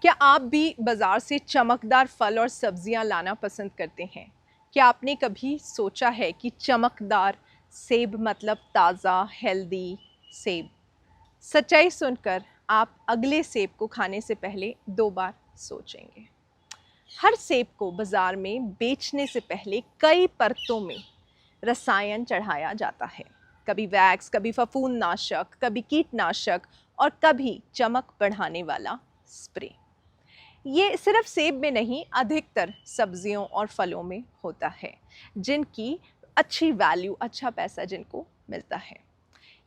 क्या आप भी बाज़ार से चमकदार फल और सब्जियां लाना पसंद करते हैं? क्या आपने कभी सोचा है कि चमकदार सेब मतलब ताज़ा, हेल्दी सेब? सच्चाई सुनकर आप अगले सेब को खाने से पहले 2 बार सोचेंगे। हर सेब को बाज़ार में बेचने से पहले कई परतों में रसायन चढ़ाया जाता है। कभी वैक्स, कभी फफूंदनाशक, कभी कीटनाशक और कभी चमक बढ़ाने वाला स्प्रे। ये सिर्फ सेब में नहीं, अधिकतर सब्जियों और फलों में होता है, जिनकी अच्छी वैल्यू, अच्छा पैसा जिनको मिलता है।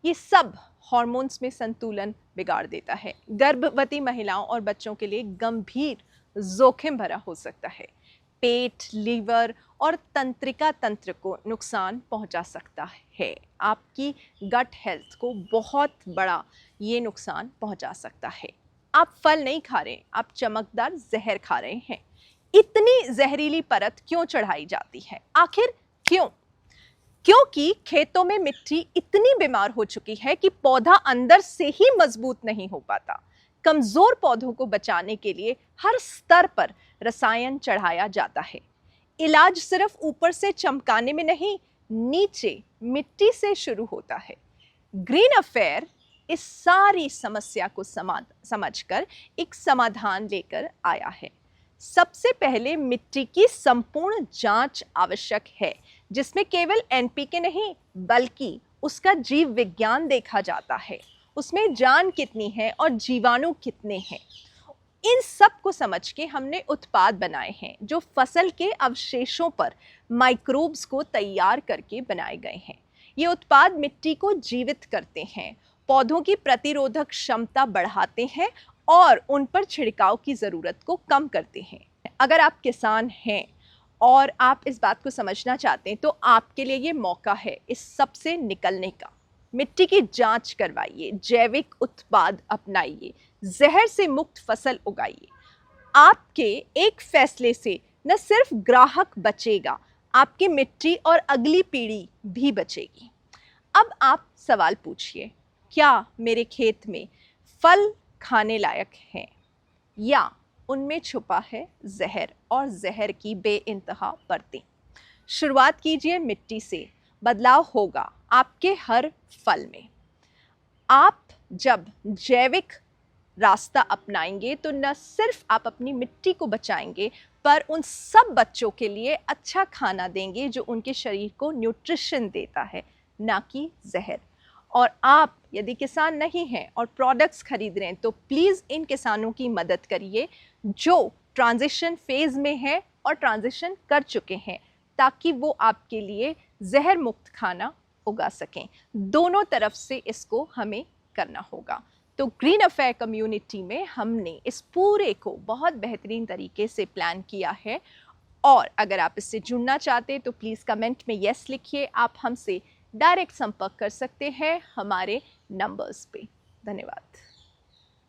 ये सब हॉर्मोन्स में संतुलन बिगाड़ देता है। गर्भवती महिलाओं और बच्चों के लिए गंभीर जोखिम भरा हो सकता है। पेट, लीवर और तंत्रिका तंत्र को नुकसान पहुंचा सकता है। आपकी गट हेल्थ को बहुत बड़ा ये नुकसान पहुंचा सकता है। आप फल नहीं खा रहे, आप चमकदार जहर खा रहे हैं। इतनी जहरीली परत क्यों चढ़ाई जाती है? आखिर क्यों? क्योंकि खेतों में मिट्टी इतनी बीमार हो चुकी है कि पौधा अंदर से ही मजबूत नहीं हो पाता। कमजोर पौधों को बचाने के लिए हर स्तर पर रसायन चढ़ाया जाता है। इलाज सिर्फ ऊपर से चमकाने में नहीं, नीचे मिट्टी से शुरू होता है। ग्रीन अफेयर इस सारी समस्या को समझकर एक समाधान लेकर आया है। सबसे पहले मिट्टी की संपूर्ण जांच आवश्यक है, जिसमें केवल एनपीके नहीं बल्कि उसका जीव विज्ञान देखा जाता है। उसमें जान कितनी है और जीवाणु कितने हैं। इन सब को समझ के हमने उत्पाद बनाए हैं जो फसल के अवशेषों पर माइक्रोब्स को तैयार करके बनाए गए हैं। ये उत्पाद मिट्टी को जीवित करते हैं, पौधों की प्रतिरोधक क्षमता बढ़ाते हैं और उन पर छिड़काव की ज़रूरत को कम करते हैं। अगर आप किसान हैं और आप इस बात को समझना चाहते हैं तो आपके लिए ये मौका है इस सब से निकलने का। मिट्टी की जांच करवाइए, जैविक उत्पाद अपनाइए, जहर से मुक्त फसल उगाइए। आपके एक फैसले से न सिर्फ ग्राहक बचेगा, आपकी मिट्टी और अगली पीढ़ी भी बचेगी। अब आप सवाल पूछिए, क्या मेरे खेत में फल खाने लायक हैं या उनमें छुपा है जहर और जहर की बेइंतहा परतें? शुरुआत कीजिए मिट्टी से, बदलाव होगा आपके हर फल में। आप जब जैविक रास्ता अपनाएंगे तो न सिर्फ आप अपनी मिट्टी को बचाएंगे, पर उन सब बच्चों के लिए अच्छा खाना देंगे जो उनके शरीर को न्यूट्रिशन देता है, ना कि जहर। और आप यदि किसान नहीं हैं और प्रोडक्ट्स खरीद रहे हैं तो प्लीज़ इन किसानों की मदद करिए जो ट्रांजिशन फेज़ में हैं और ट्रांजिशन कर चुके हैं, ताकि वो आपके लिए जहर मुक्त खाना उगा सकें। दोनों तरफ से इसको हमें करना होगा। तो ग्रीन अफेयर कम्युनिटी में हमने इस पूरे को बहुत बेहतरीन तरीके से प्लान किया है, और अगर आप इससे जुड़ना चाहते हैं तो प्लीज़ कमेंट में यस लिखिए। आप हमसे डायरेक्ट संपर्क कर सकते हैं हमारे नंबर्स पे। धन्यवाद।